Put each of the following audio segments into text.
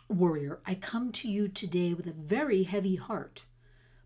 Warrior, I come to you today with a very heavy heart.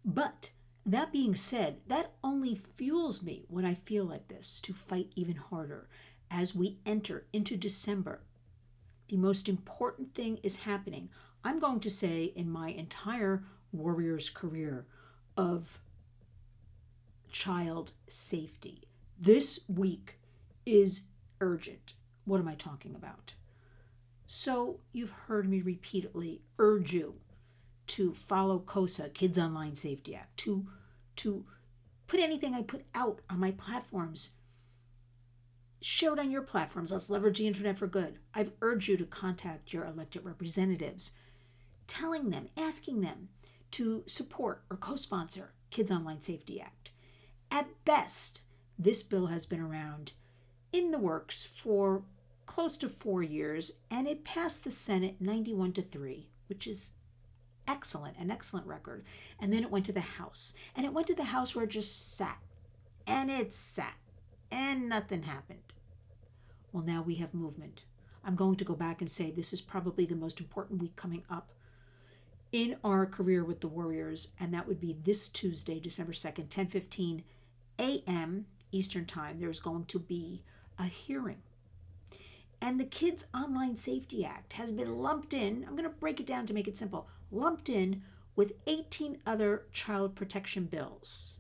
But that being said, that only fuels me when I feel like this to fight even harder as we enter into December. The most important thing is happening, I'm going to say, in my entire Warrior's career of child safety. This week is urgent. What am I talking about? So, you've heard me repeatedly urge you to follow KOSA, Kids Online Safety Act, to put anything I put out on my platforms, share it on your platforms. Let's leverage the internet for good. I've urged you to contact your elected representatives, telling them, asking them to support or co-sponsor Kids Online Safety Act. At best, this bill has been around in the works for close to 4 years, and it passed the Senate 91-3, which is excellent, an excellent record. And then it went to the House. And it went to the House where it just sat. And it sat. And nothing happened. Well, now we have movement. I'm going to go back and say this is probably the most important week coming up in our career with the Warriors, and that would be this Tuesday, December 2nd, 10:15 a.m. Eastern Time. There's going to be a hearing. And the Kids Online Safety Act has been lumped in, I'm going to break it down to make it simple, lumped in with 18 other child protection bills.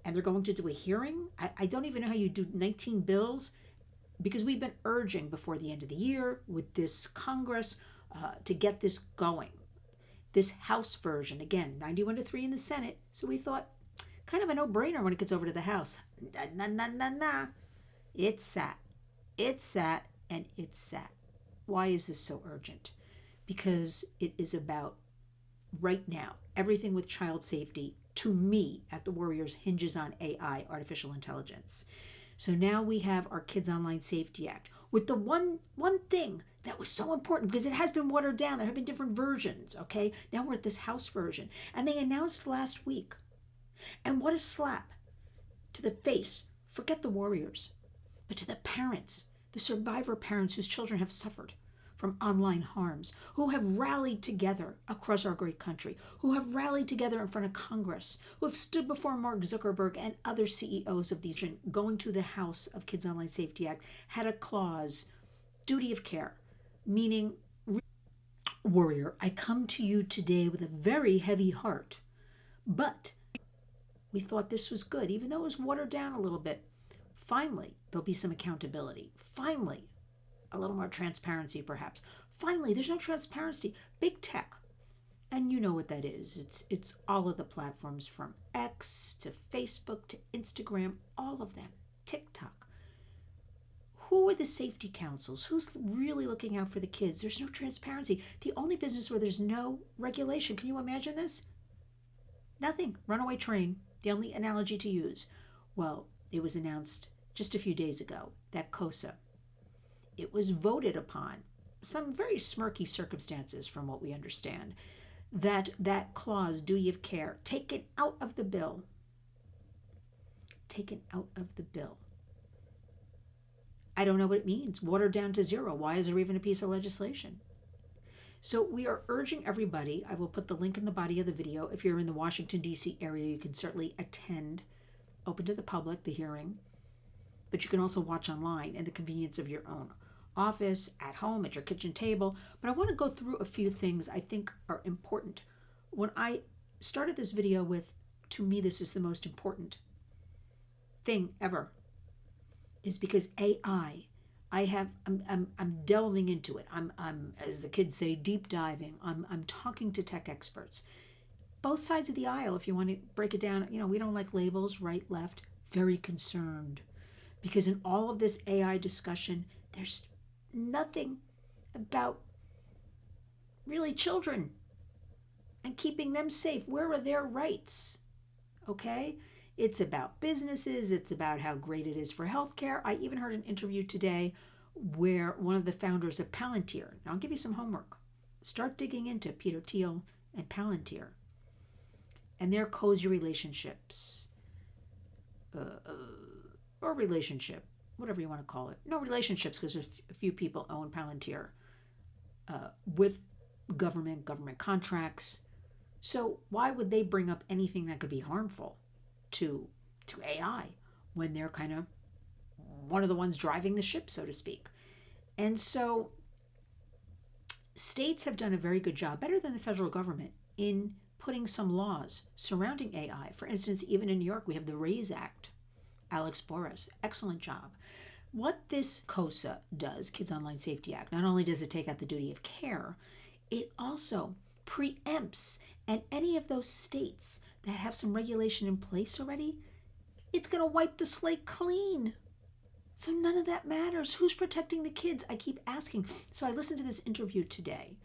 And they're going to do a hearing. I don't even know how you do 19 bills, because we've been urging before the end of the year with this Congress to get this going. This House version, again, 91-3 in the Senate. So we thought, kind of a no-brainer when it gets over to the House. Nah. It sat. And it's sat. Why is this so urgent? Because it is about, right now, everything with child safety, to me, at the Warriors, hinges on AI, artificial intelligence. So now we have our Kids Online Safety Act with the one thing that was so important, because it has been watered down. There have been different versions, okay? Now we're at this House version. And they announced last week. And what a slap to the face. Forget the Warriors, but to the parents, the survivor parents whose children have suffered from online harms, who have rallied together across our great country, who have rallied together in front of Congress, who have stood before Mark Zuckerberg and other CEOs of these, going to the House of Kids Online Safety Act, had a clause, duty of care, meaning, Warrior, I come to you today with a very heavy heart, but we thought this was good, even though it was watered down a little bit. Finally, there'll be some accountability. Finally, a little more transparency, perhaps. Finally, there's no transparency. Big tech, and you know what that is. It's all of the platforms, from X to Facebook to Instagram, all of them, TikTok. Who are the safety councils? Who's really looking out for the kids? There's no transparency. The only business where there's no regulation, can you imagine this? Nothing. Runaway train, the only analogy to use. Well, it was announced just a few days ago that KOSA, it was voted upon, some very smirky circumstances from what we understand, that clause, duty of care, taken out of the bill. Taken out of the bill. I don't know what it means. Watered down to zero. Why is there even a piece of legislation? So we are urging everybody, I will put the link in the body of the video. If you're in the Washington, D.C. area, you can certainly attend, open to the public, the hearing. But you can also watch online in the convenience of your own office, at home, at your kitchen table. But I want to go through a few things I think are important. When I started this video with, to me, this is the most important thing ever, is because AI, I'm delving into it. I'm, as the kids say, deep diving. I'm talking to tech experts. Both sides of the aisle, if you want to break it down, we don't like labels, right, left, very concerned. Because in all of this AI discussion, there's nothing about really children and keeping them safe. Where are their rights? Okay? It's about businesses. It's about how great it is for healthcare. I even heard an interview today where one of the founders of Palantir, now I'll give you some homework. Start digging into Peter Thiel and Palantir and their cozy relationships. Or relationship, whatever you want to call it. No relationships, because a few people own Palantir with government contracts. So why would they bring up anything that could be harmful to AI when they're kind of one of the ones driving the ship, so to speak? And so states have done a very good job, better than the federal government, in putting some laws surrounding AI. For instance, even in New York, we have the RAISE Act. Alex Boris, excellent job. What this KOSA does, Kids Online Safety Act, not only does it take out the duty of care, it also preempts, and any of those states that have some regulation in place already, it's going to wipe the slate clean. So none of that matters. Who's protecting the kids? I keep asking. So I listened to this interview today,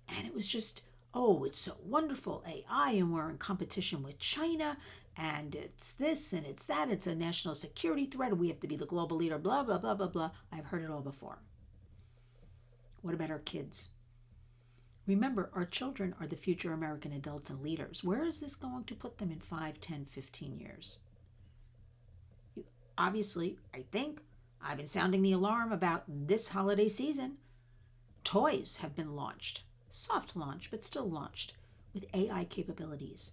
and it was just, oh, it's so wonderful, AI, and we're in competition with China, and it's this and it's that. It's a national security threat, and we have to be the global leader, blah, blah, blah, blah, blah. I've heard it all before. What about our kids? Remember, our children are the future American adults and leaders. Where is this going to put them in 5, 10, 15 years? Obviously, I think I've been sounding the alarm about this holiday season. Toys have been launched, soft launch, but still launched, with AI capabilities,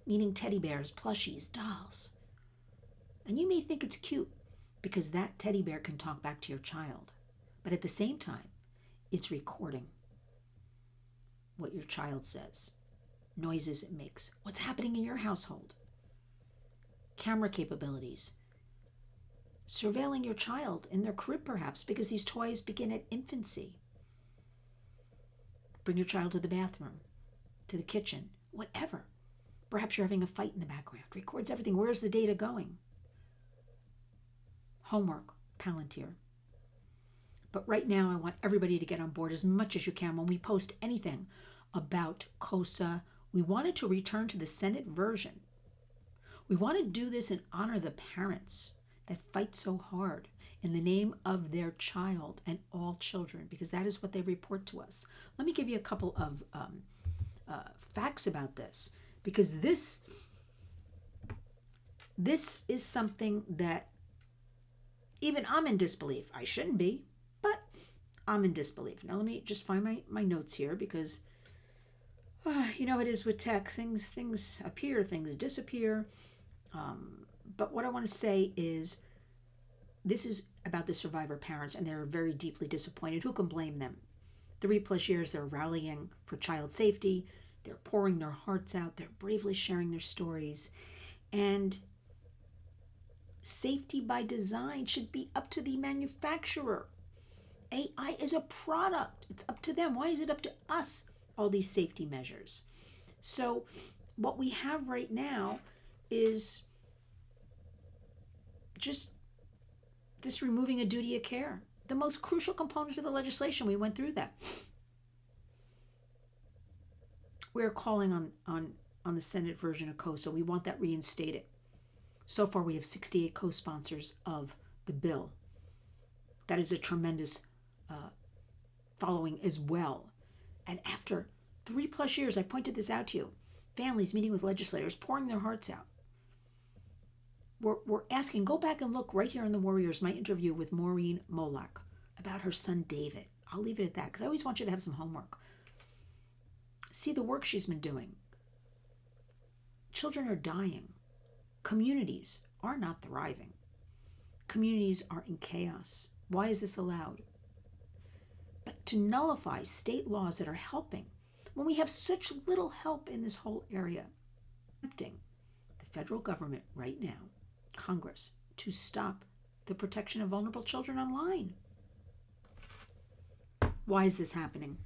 meaning teddy bears, plushies, dolls. And you may think it's cute because that teddy bear can talk back to your child. But at the same time, it's recording what your child says, noises it makes, what's happening in your household, camera capabilities, surveilling your child in their crib perhaps, because these toys begin at infancy. Bring your child to the bathroom, to the kitchen, whatever. Perhaps you're having a fight in the background. Records everything. Where's the data going? Homework, Palantir. But right now, I want everybody to get on board as much as you can. When we post anything about KOSA, we wanted to return to the Senate version. We want to do this and honor the parents that fight so hard in the name of their child and all children, because that is what they report to us. Let me give you a couple of facts about this, because this is something that even I'm in disbelief. I shouldn't be, but I'm in disbelief. Now let me just find my notes here, because it is with tech. Things appear, things disappear. But what I want to say is, this is about the survivor parents, and they're very deeply disappointed. Who can blame them? 3+ years, they're rallying for child safety. They're pouring their hearts out. They're bravely sharing their stories. And safety by design should be up to the manufacturer. AI is a product. It's up to them. Why is it up to us, all these safety measures? So what we have right now is just this removing a duty of care, the most crucial component of the legislation. We went through that. We're calling on the Senate version of KOSA. We want that reinstated. So far, we have 68 co-sponsors of the bill. That is a tremendous following as well. And after 3+ years, I pointed this out to you, families meeting with legislators, pouring their hearts out. We're asking, go back and look right here in the Warriors, my interview with Maureen Molak about her son David. I'll leave it at that, because I always want you to have some homework. See the work she's been doing. Children are dying. Communities are not thriving. Communities are in chaos. Why is this allowed? But to nullify state laws that are helping, when we have such little help in this whole area, tempting the federal government right now, Congress, to stop the protection of vulnerable children online. Why is this happening?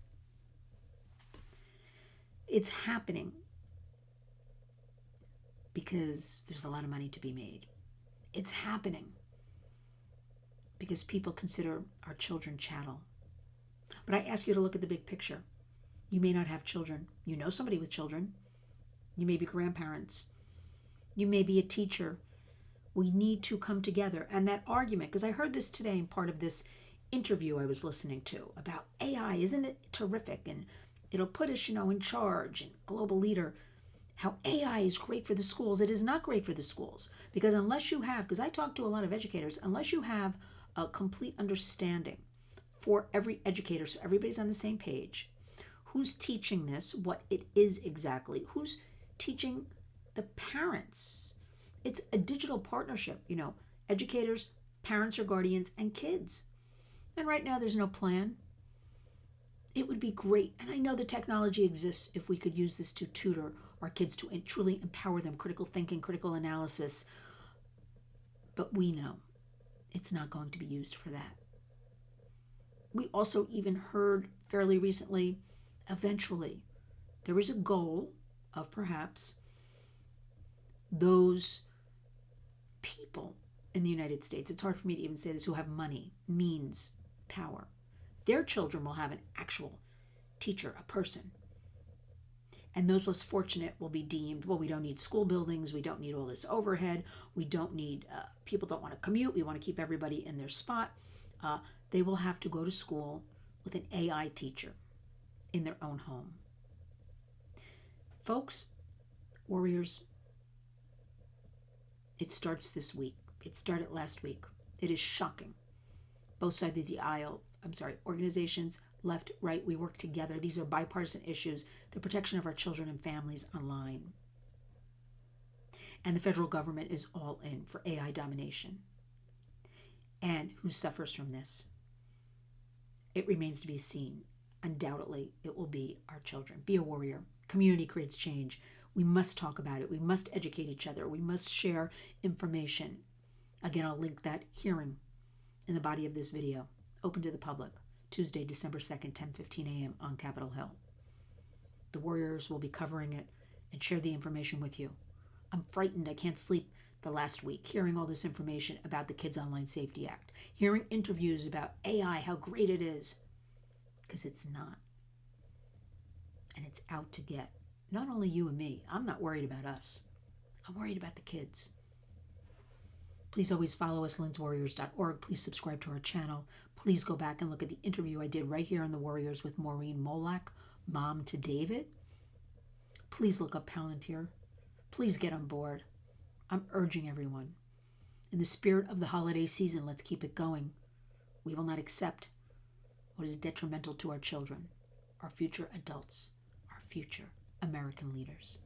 It's happening because there's a lot of money to be made. It's happening because people consider our children chattel. But I ask you to look at the big picture. You may not have children. You know somebody with children. You may be grandparents. You may be a teacher. We need to come together. And that argument, because I heard this today in part of this interview I was listening to about AI, isn't it terrific? And it'll put us, in charge and global leader. How AI is great for the schools. It is not great for the schools, because unless you have, because I talk to a lot of educators, unless you have a complete understanding for every educator, so everybody's on the same page, Who's teaching this, what it is exactly? Who's teaching the parents? It's a digital partnership, educators, parents or guardians, and kids. And right now there's no plan. It would be great, and I know the technology exists, if we could use this to tutor our kids, to truly empower them, critical thinking, critical analysis. But we know it's not going to be used for that. We also even heard fairly recently, eventually, there is a goal of perhaps those people in the United States, it's hard for me to even say this, who have money, means, power. Their children will have an actual teacher, a person. And those less fortunate will be deemed, well, we don't need school buildings, we don't need all this overhead, we don't need, people don't want to commute, we want to keep everybody in their spot. They will have to go to school with an AI teacher in their own home. Folks, warriors, it starts this week. It started last week. It is shocking. Both sides of the aisle, organizations, left, right, we work together. These are bipartisan issues, the protection of our children and families online. And the federal government is all in for AI domination. And who suffers from this? It remains to be seen. Undoubtedly, it will be our children. Be a warrior. Community creates change. We must talk about it. We must educate each other. We must share information. Again, I'll link that hearing in the body of this video, open to the public, Tuesday, December 2nd, 10:15 a.m. on Capitol Hill. The warriors will be covering it and share the information with you. I'm frightened. I can't sleep the last week hearing all this information about the Kids Online Safety Act, hearing interviews about AI, how great it is, because it's not. And it's out to get not only you and me. I'm not worried about us. I'm worried about the kids. Please always follow us, lynswarriors.org. Please subscribe to our channel. Please go back and look at the interview I did right here on The Warriors with Maureen Molak, mom to David. Please look up Palantir. Please get on board. I'm urging everyone. In the spirit of the holiday season, let's keep it going. We will not accept what is detrimental to our children, our future adults, our future American leaders.